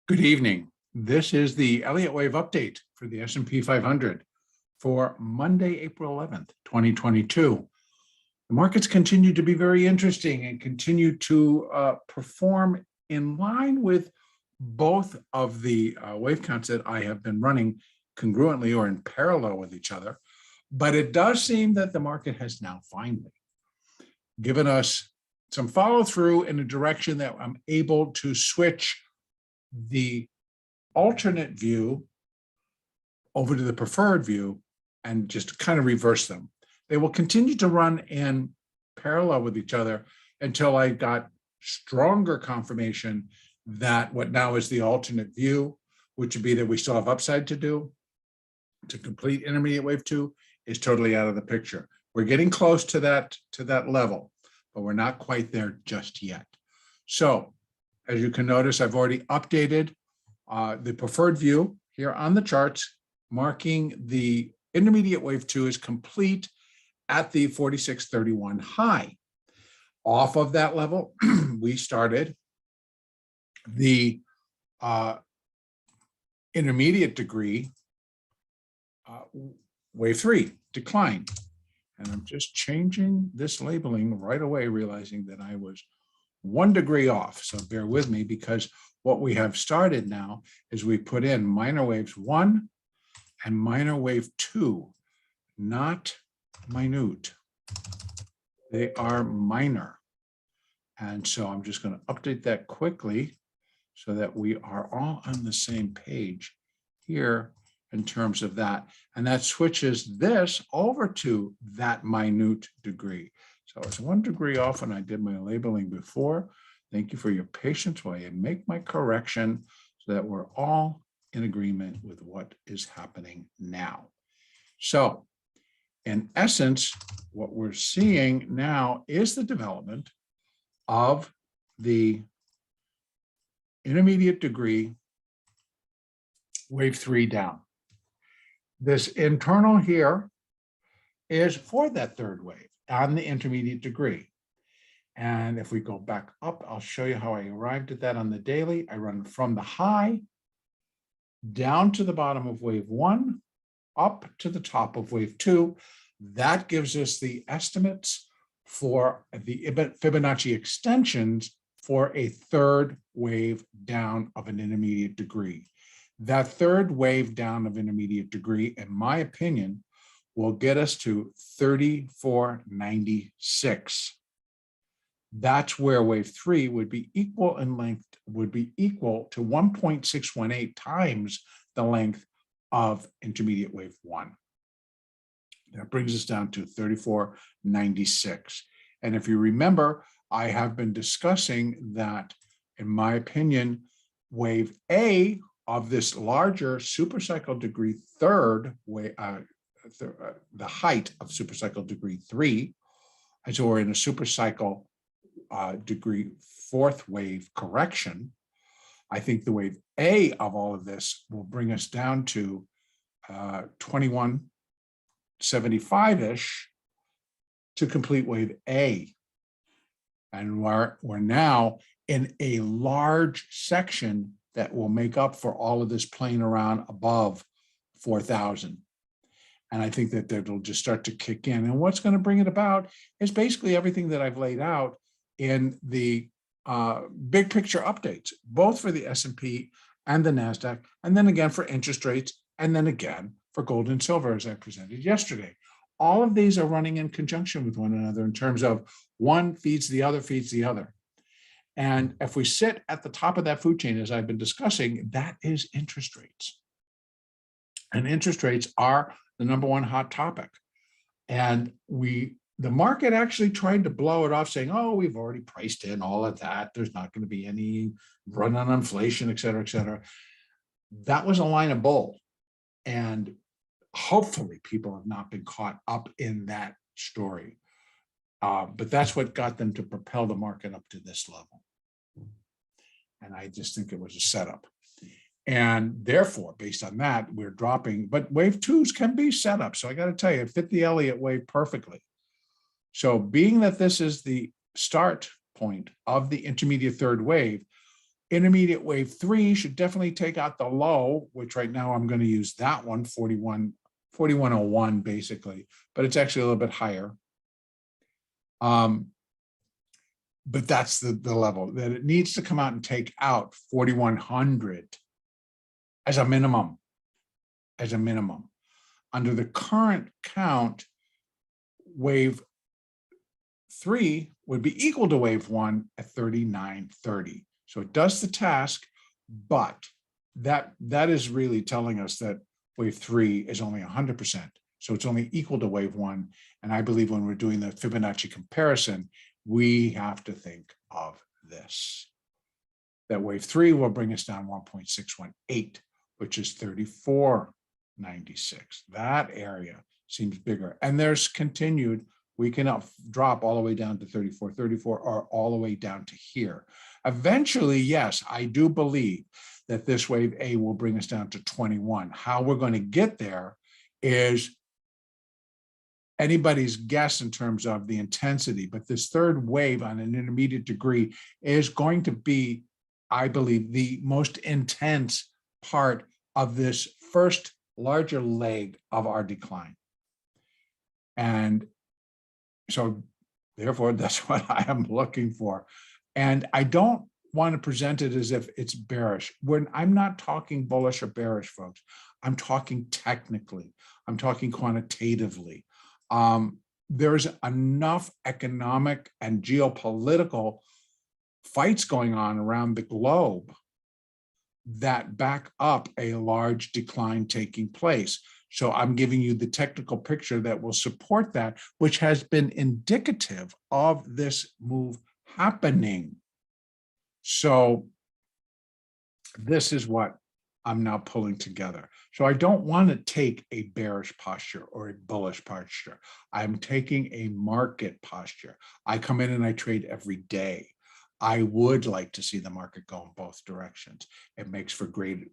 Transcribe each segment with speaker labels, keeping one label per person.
Speaker 1: Good evening. This is the Elliott wave update for the S&P 500 for Monday, April 11th, 2022. The markets continue to be very interesting and continue to perform in line with both of the wave counts that I have been running congruently or in parallel with each other. But it does seem that the market has now finally given us some follow through in a direction that I'm able to switch the alternate view over to the preferred view and just kind of reverse them. They will continue to run in parallel with each other until I got stronger confirmation that what now is the alternate view, which would be that we still have upside to do to complete intermediate wave 2, is totally out of the picture. We're getting close to that level, but we're not quite there just yet. So as you can notice, I've already updated the preferred view here on the charts, marking the intermediate wave 2 is complete at the 46.31 high. Off of that level, we started the intermediate degree wave 3 decline. And I'm just changing this labeling right away, realizing that I was 1 degree off. So bear with me, because what we have started now is we put in minor waves 1 and minor wave 2, not minute. They are minor. And so I'm just going to update that quickly so that we are all on the same page here in terms of that. And that switches this over to that minute degree. So I was 1 degree off when I did my labeling before. Thank you for your patience while I make my correction so that we're all in agreement with what is happening now. So in essence, what we're seeing now is the development of the intermediate degree wave 3 down. This internal here is for that third wave on the intermediate degree. And if we go back up, I'll show you how I arrived at that on the daily. I run from the high down to the bottom of wave 1, up to the top of wave 2. That gives us the estimates for the Fibonacci extensions for a third wave down of an intermediate degree. That third wave down of intermediate degree, in my opinion, will get us to 34.96. That's where wave 3 would be equal in length, would be equal to 1.618 times the length of intermediate wave 1. That brings us down to 34.96. And if you remember, I have been discussing that, in my opinion, wave A of this larger supercycle degree third wave, the height of supercycle degree 3, as we're in a supercycle degree 4th wave correction. I think the wave A of all of this will bring us down to 2175-ish to complete wave A. And we're now in a large section that will make up for all of this playing around above 4,000. And I think that it'll just start to kick in. And what's going to bring it about is basically everything that I've laid out in the big picture updates, both for the S&P and the NASDAQ, and then again for interest rates, and then again for gold and silver, as I presented yesterday. All of these are running in conjunction with one another in terms of one feeds the other, feeds the other. And if we sit at the top of that food chain, as I've been discussing, that is interest rates. And interest rates are the #1 hot topic. And the market actually tried to blow it off, saying, oh, we've already priced in all of that. There's not going to be any run on inflation, et cetera, et cetera. That was a line of bull. And hopefully people have not been caught up in that story. But that's what got them to propel the market up to this level. And I just think it was a setup. And therefore, based on that, we're dropping. But wave 2s can be set up. So I got to tell you, it fit the Elliott wave perfectly. So being that this is the start point of the intermediate third wave, Intermediate wave 3 should definitely take out the low, which right now I'm going to use that one, 4101 basically, but it's actually a little bit higher. But that's the level that it needs to come out and take out 4100 as a minimum. Under the current count, wave 3 would be equal to wave 1 at 3930. So it does the task, but that is really telling us that wave 3 is only 100%. So it's only equal to wave 1. And I believe when we're doing the Fibonacci comparison, we have to think of this. That wave 3 will bring us down 1.618, which is 3496. That area seems bigger. And there's continued, we can drop all the way down to 34, or all the way down to here. Eventually, yes, I do believe that this wave A will bring us down to 21. How we're going to get there is anybody's guess in terms of the intensity, but this third wave on an intermediate degree is going to be, I believe, the most intense part of this first larger leg of our decline. And so therefore, that's what I am looking for. And I don't want to present it as if it's bearish. When I'm not talking bullish or bearish, folks, I'm talking technically, I'm talking quantitatively. There's enough economic and geopolitical fights going on around the globe that back up a large decline taking place. So I'm giving you the technical picture that will support that, which has been indicative of this move happening. So this is what I'm now pulling together. So I don't want to take a bearish posture or a bullish posture. I'm taking a market posture. I come in and I trade every day. I would like to see the market go in both directions. It makes for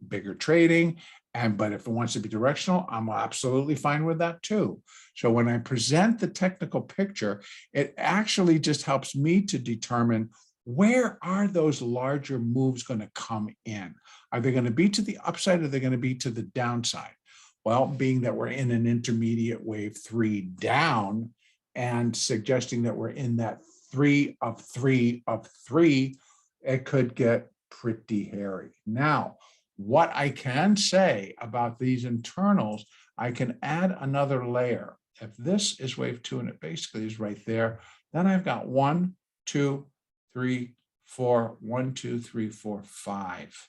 Speaker 1: bigger trading. But if it wants to be directional, I'm absolutely fine with that too. So when I present the technical picture, it actually just helps me to determine where are those larger moves going to come in? Are they going to be to the upside or are they going to be to the downside? Well, being that we're in an intermediate wave 3 down and suggesting that we're in that 3 of 3 of 3, it could get pretty hairy. Now, what I can say about these internals, I can add another layer. If this is wave 2 and it basically is right there, then I've got 1, 2, 3, 4, 1, 2, 3, 4, 5.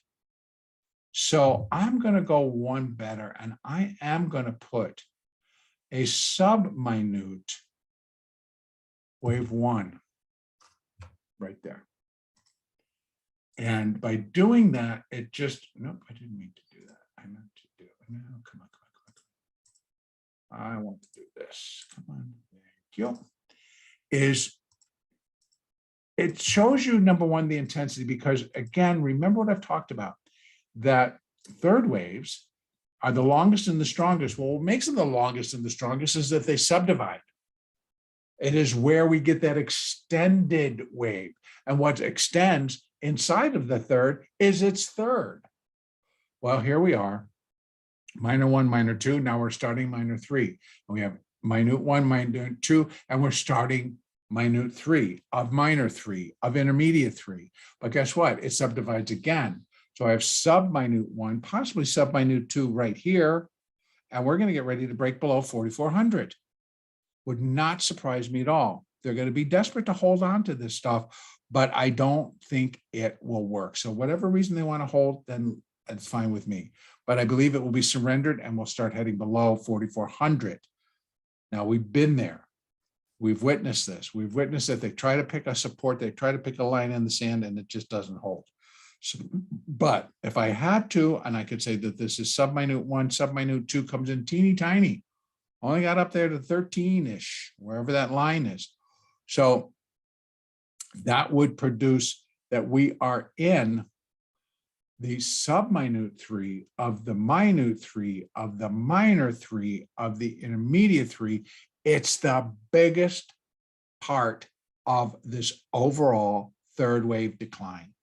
Speaker 1: So I'm going to go one better, and I am going to put a sub-minute wave 1 right there. And by doing that, it just, nope, I didn't mean to do that. I meant to do it. No, come on. I want to do this. Come on, thank you. It shows you, number one, the intensity, because again, remember what I've talked about, that third waves are the longest and the strongest. Well, what makes them the longest and the strongest is that they subdivide. It is where we get that extended wave. And what extends inside of the third is its third. Well, here we are, minor 1, minor 2. Now we're starting minor 3. And we have minute 1, minor 2, and we're starting minute 3 of minor 3 of intermediate 3. But guess what? It subdivides again. So I have sub-minute 1, possibly sub-minute 2 right here. And we're going to get ready to break below 4,400. Would not surprise me at all. They're going to be desperate to hold on to this stuff, but I don't think it will work. So whatever reason they want to hold, then it's fine with me. But I believe it will be surrendered and we'll start heading below 4,400. Now we've been there. We've witnessed this. We've witnessed that they try to pick a support, they try to pick a line in the sand, and it just doesn't hold. So, but if I had to, and I could say that this is sub-minute 1, sub-minute 2 comes in teeny tiny. Only got up there to 13-ish, wherever that line is. So that would produce that we are in the sub-minute 3 of the minute 3 of the minor 3 of the intermediate 3. It's the biggest part of this overall third wave decline.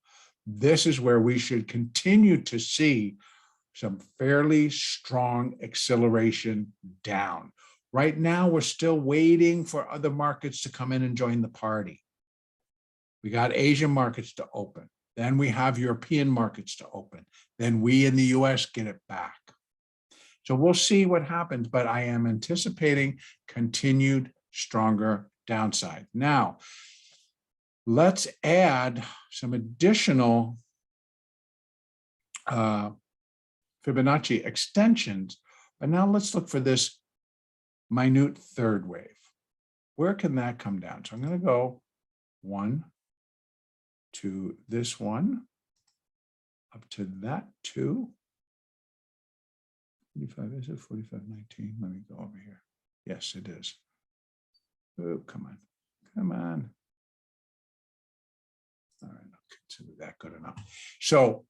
Speaker 1: this is where we should continue to see some fairly strong acceleration down. Right now, we're still waiting for other markets to come in and join the party. We got Asian markets to open. Then we have European markets to open. Then we in the US get it back. So we'll see what happens, but I am anticipating continued stronger downside. Now, let's add some additional Fibonacci extensions, but now let's look for this minute third wave. Where can that come down? So I'm going to go 1 to this one, up to that 2. 45, is it 45.19? Let me go over here. Yes, it is. Oh, come on. Come on. All right, I'll consider that good enough. So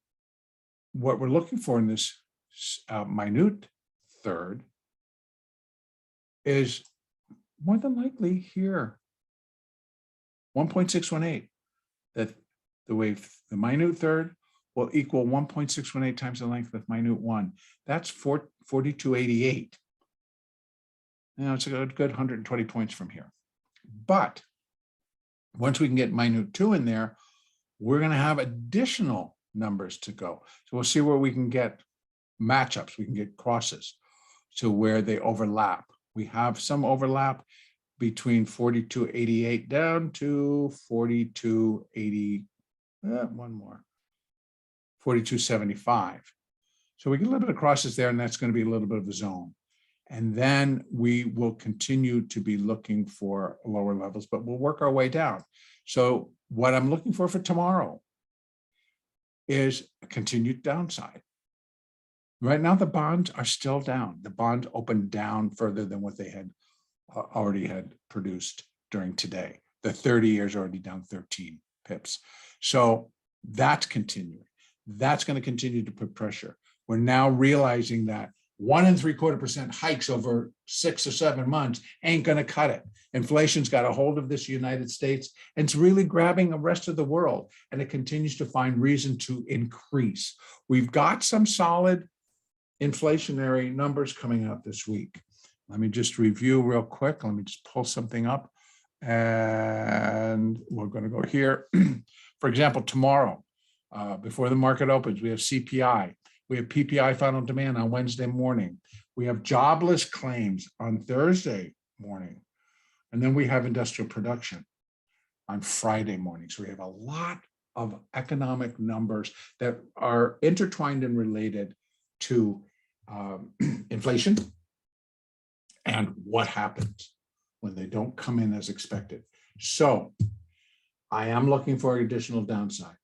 Speaker 1: what we're looking for in this minute third is more than likely here, 1.618, that the minute third will equal 1.618 times the length of minute 1. That's 4288. Now it's a good 120 points from here. But once we can get minute 2 in there, we're going to have additional numbers to go. So we'll see where we can get matchups. We can get crosses to where they overlap. We have some overlap between 4288 down to 4280, one more, 4275. So we get a little bit of crosses there, and that's going to be a little bit of a zone. And then we will continue to be looking for lower levels, but we'll work our way down. So what I'm looking for tomorrow is a continued downside. Right now, the bonds are still down. The bond opened down further than what they had already had produced during today. The 30 years already down 13 pips. So that's continuing. That's going to continue to put pressure. We're now realizing that 1 3/4% hikes over 6 or 7 months ain't going to cut it. Inflation's got a hold of this United States, and it's really grabbing the rest of the world, and it continues to find reason to increase. We've got some solid inflationary numbers coming out this week. Let me just review real quick. Let me just pull something up, and we're going to go here. For example, tomorrow, before the market opens, we have CPI. We have PPI final demand on Wednesday morning. We have jobless claims on Thursday morning. And then we have industrial production on Friday morning. So we have a lot of economic numbers that are intertwined and related to inflation and what happens when they don't come in as expected. So I am looking for additional downside.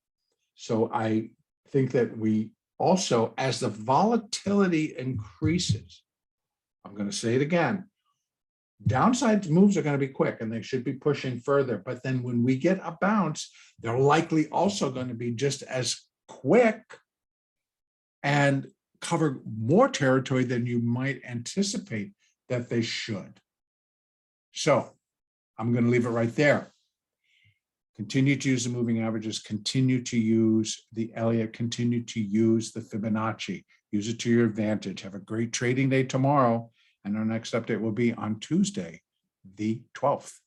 Speaker 1: So I think that we also, as the volatility increases, I'm going to say it again, downside moves are going to be quick and they should be pushing further. But then when we get a bounce, they're likely also going to be just as quick and cover more territory than you might anticipate that they should. So I'm going to leave it right there. Continue to use the moving averages, continue to use the Elliott, continue to use the Fibonacci, use it to your advantage. Have a great trading day tomorrow. And our next update will be on Tuesday, the 12th.